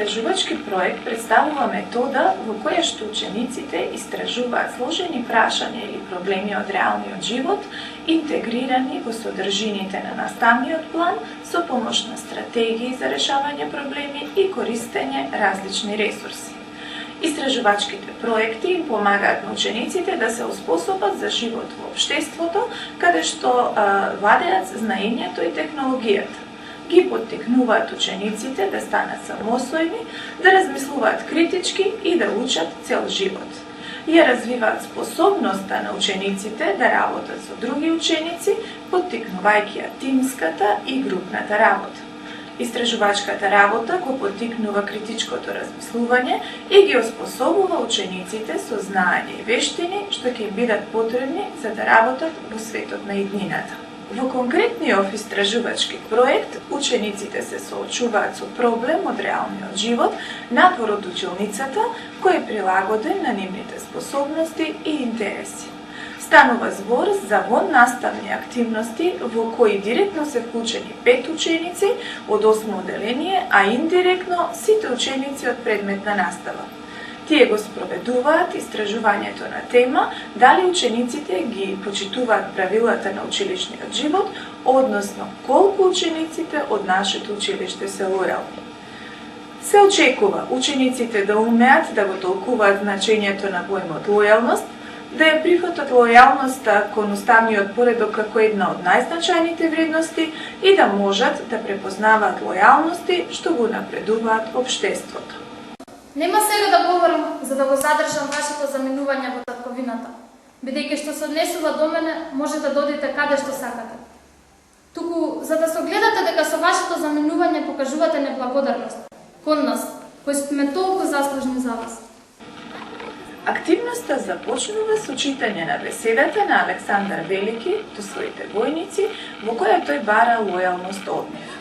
Истражувачки проект представува метода во која што учениците истражуваат сложени прашања или проблеми од реалниот живот, интегрирани во содржините на наставниот план со помош на стратегии за решавање проблеми и користење различни ресурси. Истражувачките проекти им помагаат на учениците да се успособат за живот во општеството, каде што владеат знаењето и технологијата. Ги поттикнуваат учениците да станат самостојни, да размислуваат критички и да учат цел живот. Ја развиваат способноста на учениците да работат со други ученици, поттикнувајќи ја тимската и групната работа. Истражувачката работа го поттикнува критичкото размислување и ги оспособува учениците со знаење и вештини што ќе им бидат потребни за да работат во светот на иднината. Во конкретниот истражувачки проект, учениците се соочуваат со проблем од реалниот живот, надвор од училницата, кој е прилагоден на нивните способности и интереси. Станува збор за воннаставни активности во кои директно се вклучени 5 ученици од 8 оделение, а индиректно сите ученици од предметна настава. Тие го спроведуваат истражувањето на тема дали учениците ги почитуваат правилата на училишниот живот, односно колку учениците од нашето училиште се лојални. Се очекува учениците да умеат да го толкуваат значењето на поимот лојалност, да ја прифатат лојалноста кон уставниот поредок како една од најзначајните вредности и да можат да препознаваат лојалности што го напредуваат општеството. Нема сега да говорам за да го задржам вашето заминување во татковината, бидејќи што се однесува до мене може да додите каде што сакате. Туку за да се огледате дека со вашето заминување покажувате неблагодарност кон нас, кои сме толку заслужни за вас. Активноста започнува со читање на беседата на Александар Велики до своите војници, во која тој бара лојалност од нив.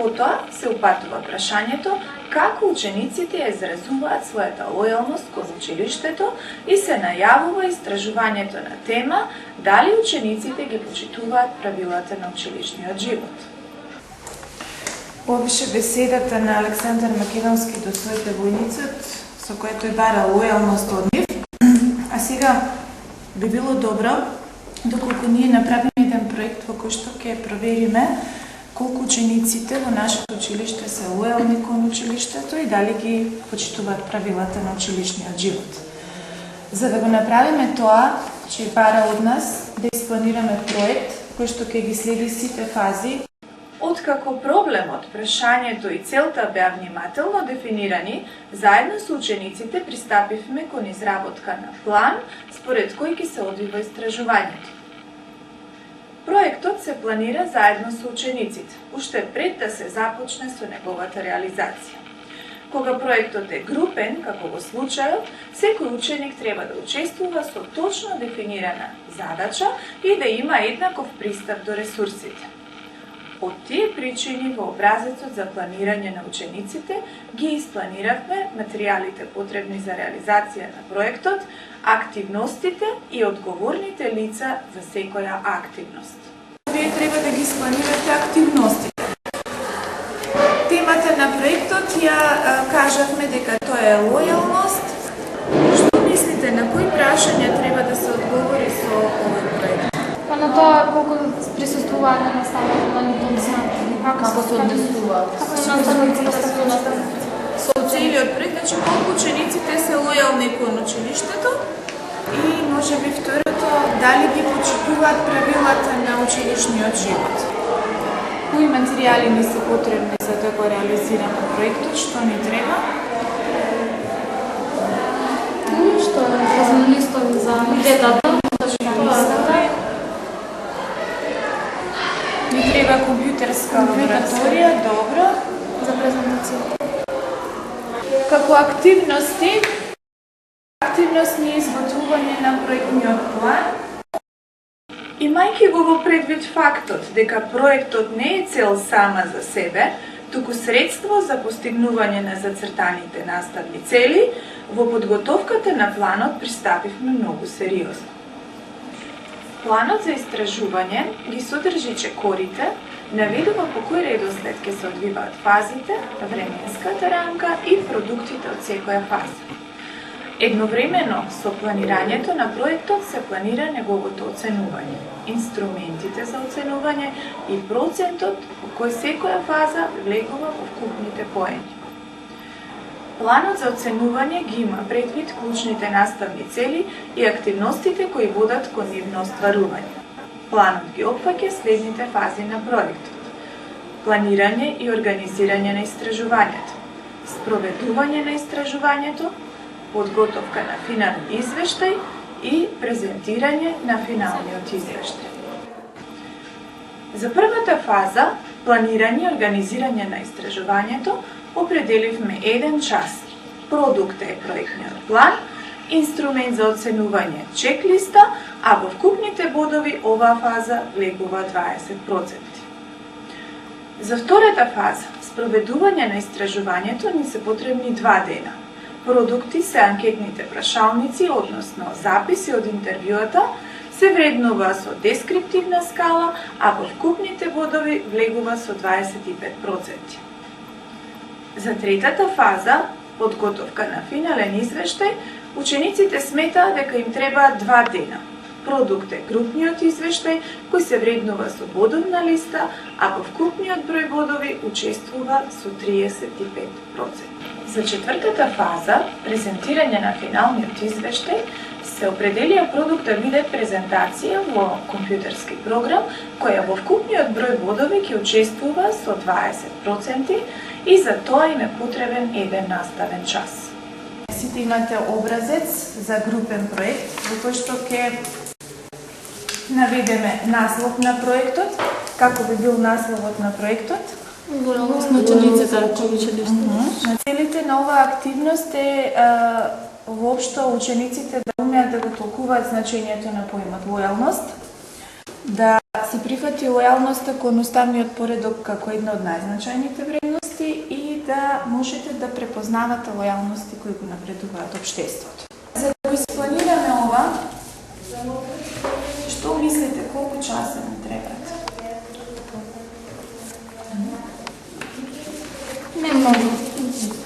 Потоа се упатува прашањето како учениците ја изразуваат својата лојалност кон училиштето и се најавува истражувањето на тема дали учениците ги почитуваат правилата на училишниот живот. Ова беше беседата на Александар Македонски до своите војници, со која тој бара лојалност од нив. А сега би било добро, доколку ние направиме еден проект во кој што ќе провериме колку учениците во нашето училиште се лојални кон училиштето и дали ги почитуваат правилата на училишниот живот. За да го направиме тоа, ќе бара од нас да испланираме проект кој што ќе ги следи сите фази. Откако проблемот, прашањето и целта беа внимателно дефинирани, заедно со учениците пристапивме кон изработка на план според кој ќе се одвива истражувањето. Проектот се планира заедно со учениците, уште пред да се започне со неговата реализација. Кога проектот е групен, како во случајот, секој ученик треба да учествува со точно дефинирана задача и да има еднаков пристап до ресурсите. Од тие причини во образецот за планирање на учениците ги испланиравме материјалите потребни за реализација на проектот, активностите и одговорните лица за секоја активност. Вие треба да ги испланирате активностите. Темата на проектот ја кажавме дека тоа е лојалност. Што мислите, на кои прашања треба да се одговори со овој проект? Па на тоа колку присуствуваат на наставата на нивен знак, како се однесуваат. Со целиот проект, значи колку учениците се лојални кон училиштето и можеби второто, дали ги почитуваат правилата на училишниот живот. Кои материјали ни се потребни за да го реализираме проектот, што ни треба? Што е листови за анкетата, Ни треба компјутерска лабораторија, добро. за презентација. Како активности изготвување на проектниот план. Имајќи го во предвид фактот дека проектот не е цел сама за себе, туку средство за постигнување на зацртаните наставни цели, во подготовката на планот пристапивме многу сериозно. Планот за истражување ги содржи чекорите, наведува по кој редослед ќе се одвиваат фазите, временската рамка и продуктите од секоја фаза. Едновремено со планирањето на проектот се планира неговото оценување, инструментите за оценување и процентот по кој секоја фаза влегува во вкупните поени. Планот за оценување ги има предвид клучните наставни цели и активностите кои водат кон нивно остварување. Планот ги опфаќа следните фази на проектот: планирање и организирање на истражувањето, спроведување на истражувањето, подготовка на финален извештај и презентирање на финалниот извештај. За првата фаза, планирање и организирање на истражувањето, определивме 1 час. Продукт е проектниот план, инструмент за оценување чеклиста, а во вкупните бодови оваа фаза влегува 20%. За втората фаза, спроведување на истражувањето, ни се потребни 2 дена. Продукти се анкетните прашалници, односно записи од интервјуата, се вреднува со дескриптивна скала, а во вкупните бодови влегува со 25%. За третата фаза, подготовка на финален извештај, учениците сметаат дека им требаат 2 дена. Продукт е групниот извештај, кој се вреднува со бодовна листа, а во вкупниот број бодови учествува со 35%. За четвртата фаза, презентирање на финалниот извештај, се определија продукт да биде презентација во компјутерски програм, која во вкупниот број бодови ќе учествува со 20% и за тоа им е потребен 1 наставен час. Сите имате образец за групен проект, во кој што ќе наведеме наслов на проектот, како би бил насловот на проектот. Лојалност на учениците кон училиште. На целите на оваа активност е воопшто учениците да умеат да го толкуваат значењето на поимот лојалност, да се прифати лојалноста кон уставниот поредок како една од најзначајните вредности и да можете да препознавате лојалности кои го напредуваат општеството. За да го испланираме ова, што мислите колку часа ни требаат? Не многу.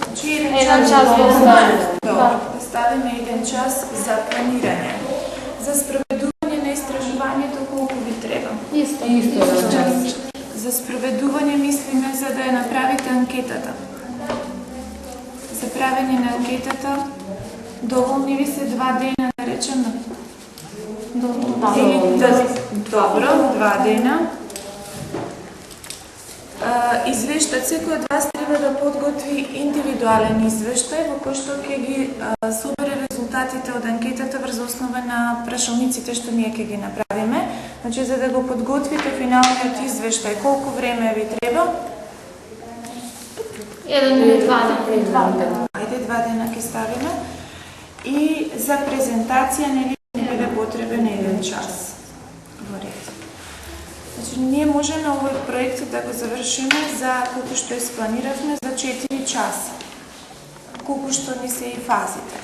Значи, 1 час го оставаме. Да ставиме 1 час за планирање. За спроведување на истражувањето колку ви треба? Исто. За спроведување мислиме за да ја направите анкетата. За правење на анкетата доволни ви се 2 дена, да речеме? Добро, 2 дена. Извештајот, секој од вас треба да подготви индивидуален извештај во кој што ќе ги собере резултатите од анкетата врз основа на прашалниците што ние ќе ги направиме. Значи, за да го подготвите финалниот извештај, колку време ви треба? 1 или 2 дена. Ајде, 2 дена ќе ставиме. И за презентација нели биде потребен 1 час. Во ред. Значи, ние можеме овој проект да го завршиме за колку што испланиравме за 4 часа. Колку што ни се и фазите.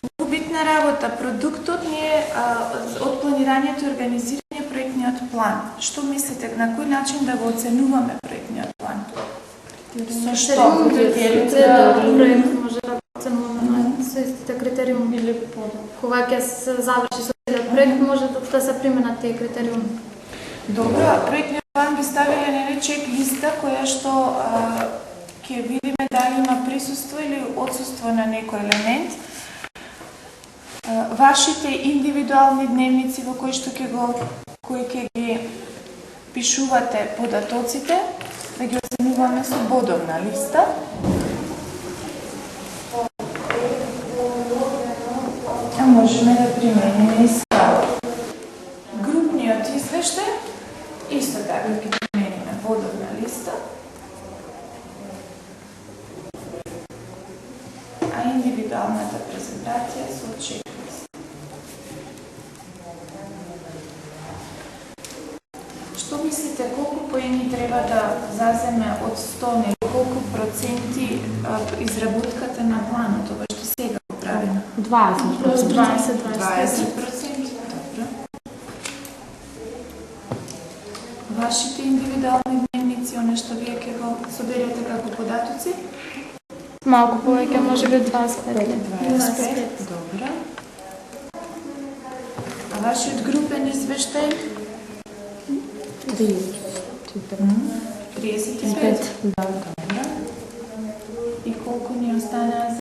Многу битна работа. Продуктот ни е од планирањето и организирање проектниот план. Што мислите, на кој начин да го оценуваме проектниот план? Со што? Критериите проект може да оценуваме со истите критериуми или кога ќе се заврши со целиот проект може да се применат тие критериуми. Добро, проектниот план би ставиле нели чек листа која што ќе видиме дали има присуство или отсуство на некој елемент. Вашите индивидуални дневници во кои ќе ги пишувате податоците, да ги оценуваме со бодовна листа. А можеме да примениме и скала. Групниот извештај исто така ќе примениме бодовна листа. А индивидуалната презентација со чек-лист. Што мислите, колку поени треба да заземе од 100 или колку проценти изработката на планот, ова што сега го правиме? 20%. 20%. Добро. индивидуални дневници, оно што вие ќе го соберете како податоци? Малку повеќе, може би 25. 25. Добро. А вашиот групен извештај? 35. Да. И колку ни останаа